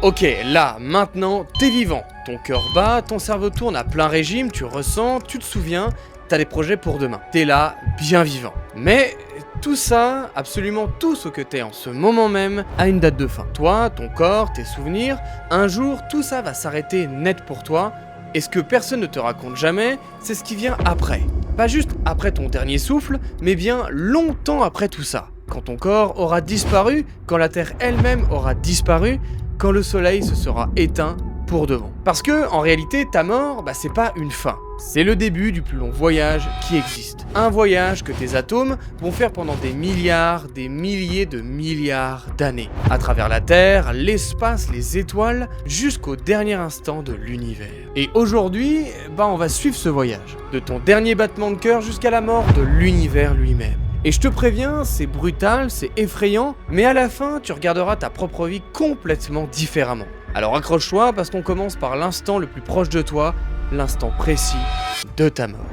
Ok, là, maintenant, t'es vivant. Ton cœur bat, ton cerveau tourne à plein régime, tu ressens, tu te souviens, t'as des projets pour demain. T'es là, bien vivant. Mais tout ça, absolument tout ce que t'es en ce moment même, a une date de fin. Toi, ton corps, tes souvenirs, un jour, tout ça va s'arrêter net pour toi. Et ce que personne ne te raconte jamais, c'est ce qui vient après. Pas juste après ton dernier souffle, mais bien longtemps après tout ça. Quand ton corps aura disparu, quand la Terre elle-même aura disparu, quand le soleil se sera éteint pour de bon. Parce que, en réalité, ta mort, c'est pas une fin. C'est le début du plus long voyage qui existe. Un voyage que tes atomes vont faire pendant des milliards, des milliers de milliards d'années. À travers la Terre, l'espace, les étoiles, jusqu'au dernier instant de l'univers. Et aujourd'hui, on va suivre ce voyage. De ton dernier battement de cœur jusqu'à la mort de l'univers lui-même. Et je te préviens, c'est brutal, c'est effrayant, mais à la fin, tu regarderas ta propre vie complètement différemment. Alors accroche-toi parce qu'on commence par l'instant le plus proche de toi, l'instant précis de ta mort.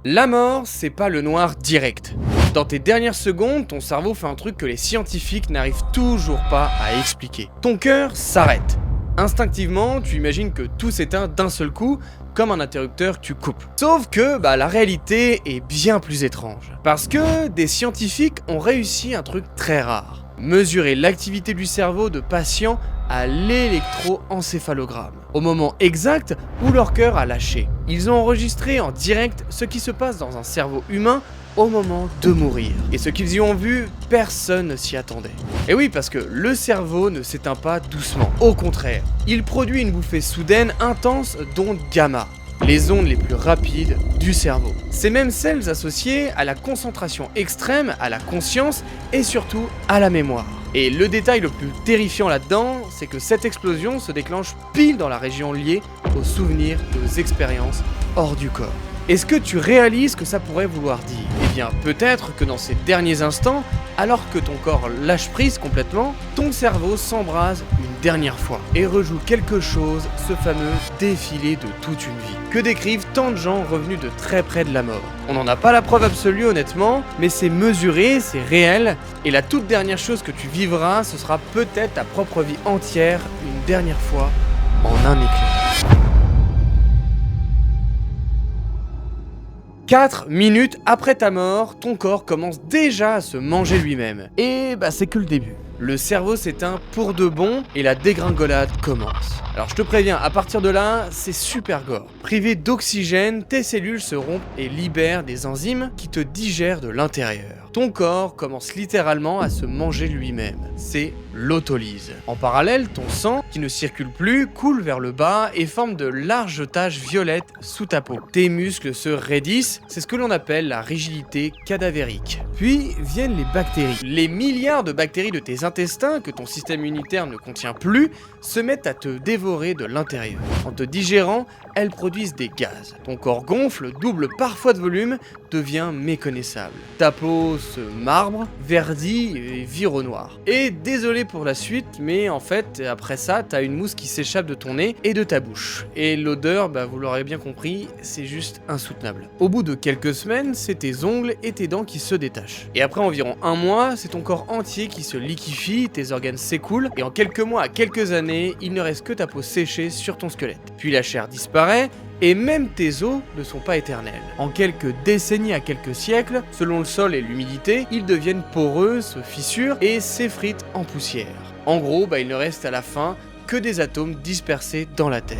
La mort, c'est pas le noir direct. Dans tes dernières secondes, ton cerveau fait un truc que les scientifiques n'arrivent toujours pas à expliquer. Ton cœur s'arrête. Instinctivement, tu imagines que tout s'éteint d'un seul coup, comme un interrupteur que tu coupes. Sauf que la réalité est bien plus étrange. Parce que des scientifiques ont réussi un truc très rare. Mesurer l'activité du cerveau de patients à l'électroencéphalogramme, au moment exact où leur cœur a lâché. Ils ont enregistré en direct ce qui se passe dans un cerveau humain au moment de mourir. Et ce qu'ils y ont vu, personne ne s'y attendait. Et oui, parce que le cerveau ne s'éteint pas doucement. Au contraire, il produit une bouffée soudaine intense d'ondes gamma, les ondes les plus rapides du cerveau. C'est même celles associées à la concentration extrême, à la conscience et surtout à la mémoire. Et le détail le plus terrifiant là-dedans, c'est que cette explosion se déclenche pile dans la région liée aux souvenirs et aux expériences hors du corps. Est-ce que tu réalises ce que ça pourrait vouloir dire ? Eh bien, peut-être que dans ces derniers instants, alors que ton corps lâche prise complètement, ton cerveau s'embrase une dernière fois et rejoue quelque chose, ce fameux défilé de toute une vie, que décrivent tant de gens revenus de très près de la mort. On n'en a pas la preuve absolue honnêtement, mais c'est mesuré, c'est réel, et la toute dernière chose que tu vivras, ce sera peut-être ta propre vie entière, une dernière fois, en un éclair. 4 minutes après ta mort, ton corps commence déjà à se manger lui-même. Et c'est que le début. Le cerveau s'éteint pour de bon et la dégringolade commence. Alors je te préviens, à partir de là, c'est super gore. Privé d'oxygène, tes cellules se rompent et libèrent des enzymes qui te digèrent de l'intérieur. Ton corps commence littéralement à se manger lui-même. C'est l'autolyse. En parallèle, ton sang, qui ne circule plus, coule vers le bas et forme de larges taches violettes sous ta peau. Tes muscles se raidissent, c'est ce que l'on appelle la rigidité cadavérique. Puis viennent les bactéries. Les milliards de bactéries de tes intestins que ton système immunitaire ne contient plus se mettent à te dévorer de l'intérieur. En te digérant, elles produisent des gaz. Ton corps gonfle, double parfois de volume, devient méconnaissable. Ta peau se marbre, verdit et vire au noir. Et désolé pour la suite, mais en fait, après ça, t'as une mousse qui s'échappe de ton nez et de ta bouche. Et l'odeur, vous l'aurez bien compris, c'est juste insoutenable. Au bout de quelques semaines, c'est tes ongles et tes dents qui se détachent. Et après environ un mois, c'est ton corps entier qui se liquéfie, tes organes s'écoulent, et en quelques mois à quelques années, il ne reste que ta peau séchée sur ton squelette. Puis la chair disparaît, et même tes os ne sont pas éternels. En quelques décennies à quelques siècles, selon le sol et l'humidité, ils deviennent poreux, se fissurent et s'effritent en poussière. En gros, il ne reste à la fin que des atomes dispersés dans la Terre.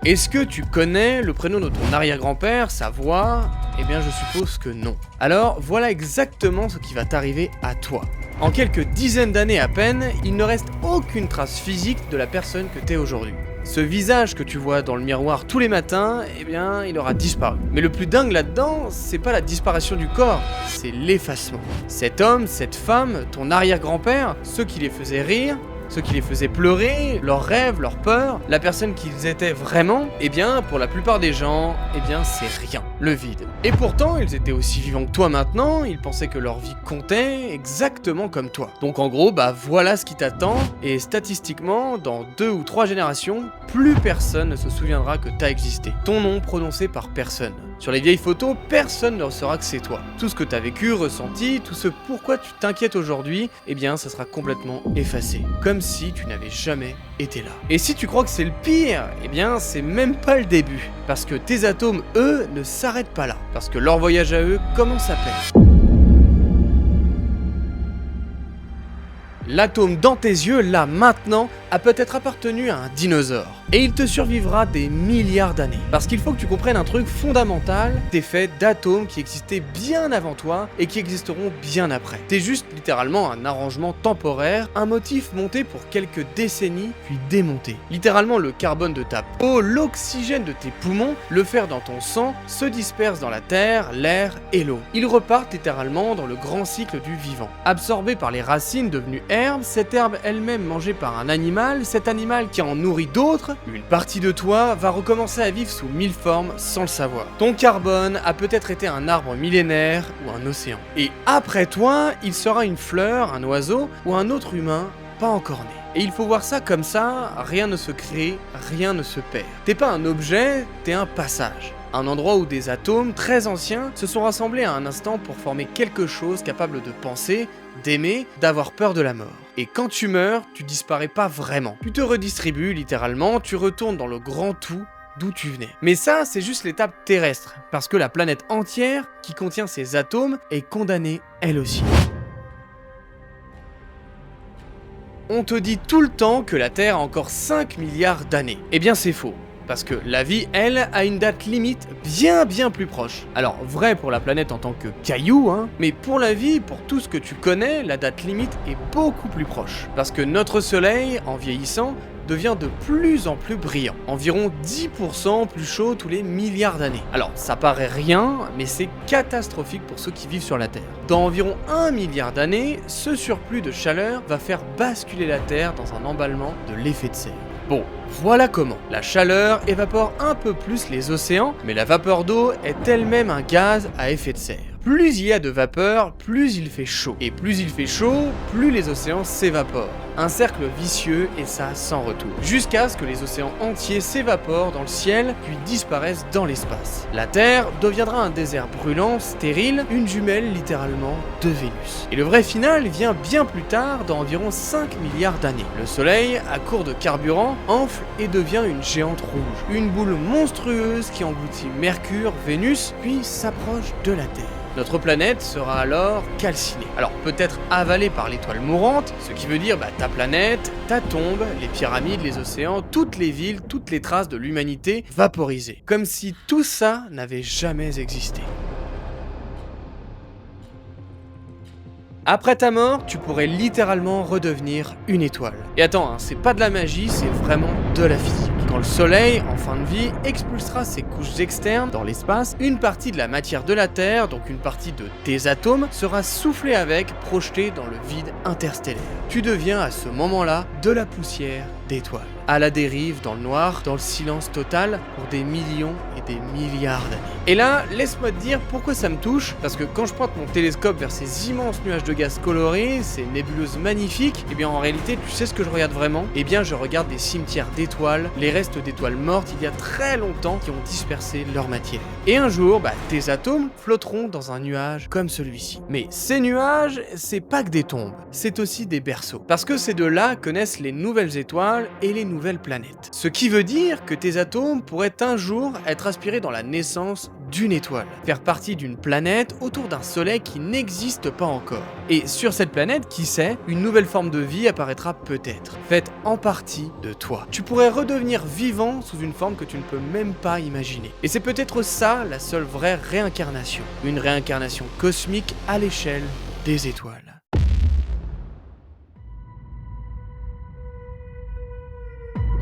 Est-ce que tu connais le prénom de ton arrière-grand-père, sa voix ? Eh bien, je suppose que non. Alors, voilà exactement ce qui va t'arriver à toi. En quelques dizaines d'années à peine, il ne reste aucune trace physique de la personne que t'es aujourd'hui. Ce visage que tu vois dans le miroir tous les matins, eh bien, il aura disparu. Mais le plus dingue là-dedans, c'est pas la disparition du corps, c'est l'effacement. Cet homme, cette femme, ton arrière-grand-père, ceux qui les faisaient rire, ceux qui les faisaient pleurer, leurs rêves, leurs peurs, la personne qu'ils étaient vraiment, eh bien, pour la plupart des gens, eh bien, c'est rien, le vide. Et pourtant, ils étaient aussi vivants que toi maintenant, ils pensaient que leur vie comptait exactement comme toi. Donc en gros, voilà ce qui t'attend, et statistiquement, dans 2 ou 3 générations, plus personne ne se souviendra que t'as existé. Ton nom prononcé par personne. Sur les vieilles photos, personne ne saura que c'est toi. Tout ce que tu as vécu, ressenti, tout ce pourquoi tu t'inquiètes aujourd'hui, eh bien ça sera complètement effacé. Comme si tu n'avais jamais été là. Et si tu crois que c'est le pire, eh bien c'est même pas le début. Parce que tes atomes, eux, ne s'arrêtent pas là. Parce que leur voyage à eux commence à peine. L'atome dans tes yeux, là, maintenant, a peut-être appartenu à un dinosaure. Et il te survivra des milliards d'années. Parce qu'il faut que tu comprennes un truc fondamental, t'es fait d'atomes qui existaient bien avant toi et qui existeront bien après. T'es juste littéralement un arrangement temporaire, un motif monté pour quelques décennies, puis démonté. Littéralement, le carbone de ta peau, l'oxygène de tes poumons, le fer dans ton sang, se dispersent dans la terre, l'air et l'eau. Ils repartent littéralement dans le grand cycle du vivant. Absorbés par les racines devenues herbe, cette herbe elle-même mangée par un animal, cet animal qui en nourrit d'autres, une partie de toi va recommencer à vivre sous 1000 formes sans le savoir. Ton carbone a peut-être été un arbre millénaire ou un océan. Et après toi, il sera une fleur, un oiseau ou un autre humain pas encore né. Et il faut voir ça comme ça, rien ne se crée, rien ne se perd. T'es pas un objet, t'es un passage. Un endroit où des atomes très anciens se sont rassemblés à un instant pour former quelque chose capable de penser, d'aimer, d'avoir peur de la mort. Et quand tu meurs, tu disparais pas vraiment. Tu te redistribues littéralement, tu retournes dans le grand tout d'où tu venais. Mais ça, c'est juste l'étape terrestre, parce que la planète entière, qui contient ces atomes, est condamnée elle aussi. On te dit tout le temps que la Terre a encore 5 milliards d'années. Eh bien c'est faux. Parce que la vie, elle, a une date limite bien plus proche. Alors, vrai pour la planète en tant que caillou, mais pour la vie, pour tout ce que tu connais, la date limite est beaucoup plus proche. Parce que notre Soleil, en vieillissant, devient de plus en plus brillant. Environ 10% plus chaud tous les milliards d'années. Alors, ça paraît rien, mais c'est catastrophique pour ceux qui vivent sur la Terre. Dans environ 1 milliard d'années, ce surplus de chaleur va faire basculer la Terre dans un emballement de l'effet de serre. Bon, voilà comment. La chaleur évapore un peu plus les océans, mais la vapeur d'eau est elle-même un gaz à effet de serre. Plus il y a de vapeur, plus il fait chaud. Et plus il fait chaud, plus les océans s'évaporent. Un cercle vicieux et ça sans retour. Jusqu'à ce que les océans entiers s'évaporent dans le ciel, puis disparaissent dans l'espace. La Terre deviendra un désert brûlant, stérile, une jumelle littéralement de Vénus. Et le vrai final vient bien plus tard, dans environ 5 milliards d'années. Le Soleil, à court de carburant, enfle et devient une géante rouge. Une boule monstrueuse qui engloutit Mercure, Vénus, puis s'approche de la Terre. Notre planète sera alors calcinée. Alors peut-être avalée par l'étoile mourante, ce qui veut dire ta planète, ta tombe, les pyramides, les océans, toutes les villes, toutes les traces de l'humanité vaporisées. Comme si tout ça n'avait jamais existé. Après ta mort, tu pourrais littéralement redevenir une étoile. Et attends, c'est pas de la magie, c'est vraiment de la physique. Quand le Soleil, en fin de vie, expulsera ses couches externes dans l'espace, une partie de la matière de la Terre, donc une partie de tes atomes, sera soufflée avec, projetée dans le vide interstellaire. Tu deviens à ce moment-là de la poussière d'étoiles, à la dérive dans le noir, dans le silence total, pour des millions et des milliards d'années. Et là, laisse-moi te dire pourquoi ça me touche, parce que quand je pointe mon télescope vers ces immenses nuages de gaz colorés, ces nébuleuses magnifiques, eh bien en réalité, tu sais ce que je regarde vraiment ? Eh bien je regarde des cimetières d'étoiles, les restes d'étoiles mortes il y a très longtemps qui ont dispersé leur matière. Et un jour, tes atomes flotteront dans un nuage comme celui-ci. Mais ces nuages, c'est pas que des tombes, c'est aussi des berceaux. Parce que c'est de là que naissent les nouvelles étoiles et les nouvelles planètes. Ce qui veut dire que tes atomes pourraient un jour être aspirés dans la naissance d'une étoile, faire partie d'une planète autour d'un soleil qui n'existe pas encore. Et sur cette planète, qui sait, une nouvelle forme de vie apparaîtra peut-être, faite en partie de toi. Tu pourrais redevenir vivant sous une forme que tu ne peux même pas imaginer. Et c'est peut-être ça la seule vraie réincarnation. Une réincarnation cosmique à l'échelle des étoiles.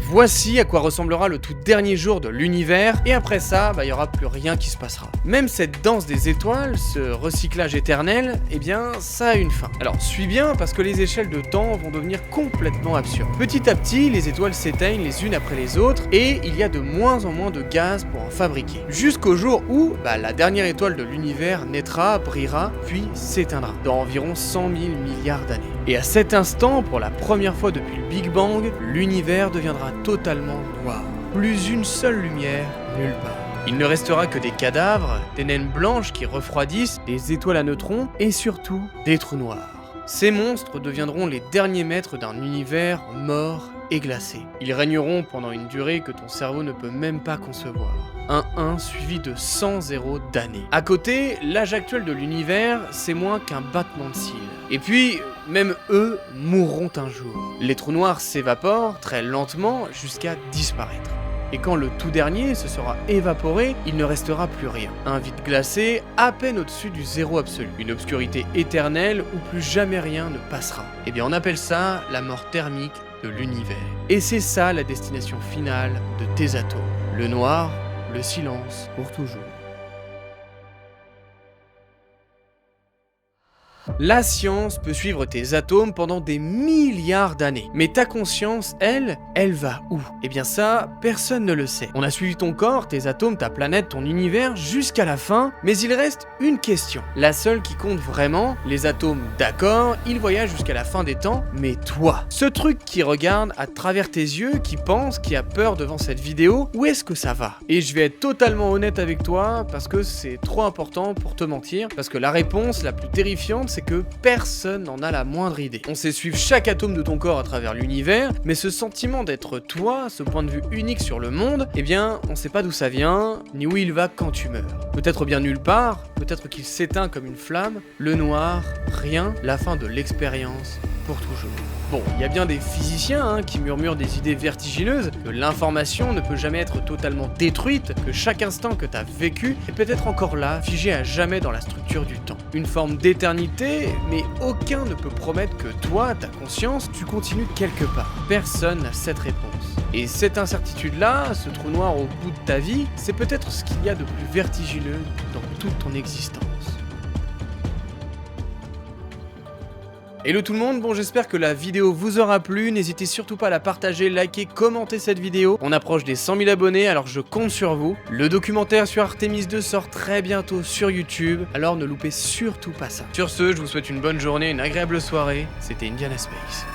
Voici à quoi ressemblera le tout dernier jour de l'univers, et après ça, il n'y aura plus rien qui se passera. Même cette danse des étoiles, ce recyclage éternel, eh bien, ça a une fin. Alors, suis bien, parce que les échelles de temps vont devenir complètement absurdes. Petit à petit, les étoiles s'éteignent les unes après les autres, et il y a de moins en moins de gaz pour en fabriquer. Jusqu'au jour où, la dernière étoile de l'univers naîtra, brillera, puis s'éteindra, dans environ 100 000 milliards d'années. Et à cet instant, pour la première fois depuis le Big Bang, l'univers deviendra totalement noir. Plus une seule lumière, nulle part. Il ne restera que des cadavres, des naines blanches qui refroidissent, des étoiles à neutrons et surtout des trous noirs. Ces monstres deviendront les derniers maîtres d'un univers mort et glacé. Ils régneront pendant une durée que ton cerveau ne peut même pas concevoir. Un 1 suivi de 100 zéros d'années. À côté, l'âge actuel de l'univers, c'est moins qu'un battement de cils. Et puis, même eux mourront un jour. Les trous noirs s'évaporent très lentement jusqu'à disparaître. Et quand le tout dernier se sera évaporé, il ne restera plus rien. Un vide glacé à peine au-dessus du zéro absolu. Une obscurité éternelle où plus jamais rien ne passera. Eh bien on appelle ça la mort thermique de l'univers. Et c'est ça la destination finale de tes atomes. Le noir, le silence pour toujours. La science peut suivre tes atomes pendant des milliards d'années. Mais ta conscience, elle va où? Eh bien ça, personne ne le sait. On a suivi ton corps, tes atomes, ta planète, ton univers jusqu'à la fin, mais il reste une question. La seule qui compte vraiment, les atomes, d'accord, ils voyagent jusqu'à la fin des temps, mais toi, ce truc qui regarde à travers tes yeux, qui pense, qui a peur devant cette vidéo, où est-ce que ça va? Et je vais être totalement honnête avec toi, parce que c'est trop important pour te mentir, parce que la réponse la plus terrifiante, c'est que personne n'en a la moindre idée. On sait suivre chaque atome de ton corps à travers l'univers, mais ce sentiment d'être toi, ce point de vue unique sur le monde, eh bien, on sait pas d'où ça vient, ni où il va quand tu meurs. Peut-être bien nulle part, peut-être qu'il s'éteint comme une flamme, le noir, rien, la fin de l'expérience pour toujours. Bon, il y a bien des physiciens qui murmurent des idées vertigineuses, que l'information ne peut jamais être totalement détruite, que chaque instant que t'as vécu est peut-être encore là, figé à jamais dans la structure du temps. Une forme d'éternité, mais aucun ne peut promettre que toi, ta conscience, tu continues quelque part. Personne n'a cette réponse. Et cette incertitude-là, ce trou noir au bout de ta vie, c'est peut-être ce qu'il y a de plus vertigineux dans toute ton existence. Hello tout le monde, bon j'espère que la vidéo vous aura plu, n'hésitez surtout pas à la partager, liker, commenter cette vidéo. On approche des 100 000 abonnés, alors je compte sur vous. Le documentaire sur Artemis 2 sort très bientôt sur YouTube, alors ne loupez surtout pas ça. Sur ce, je vous souhaite une bonne journée, une agréable soirée, c'était Indiana Space.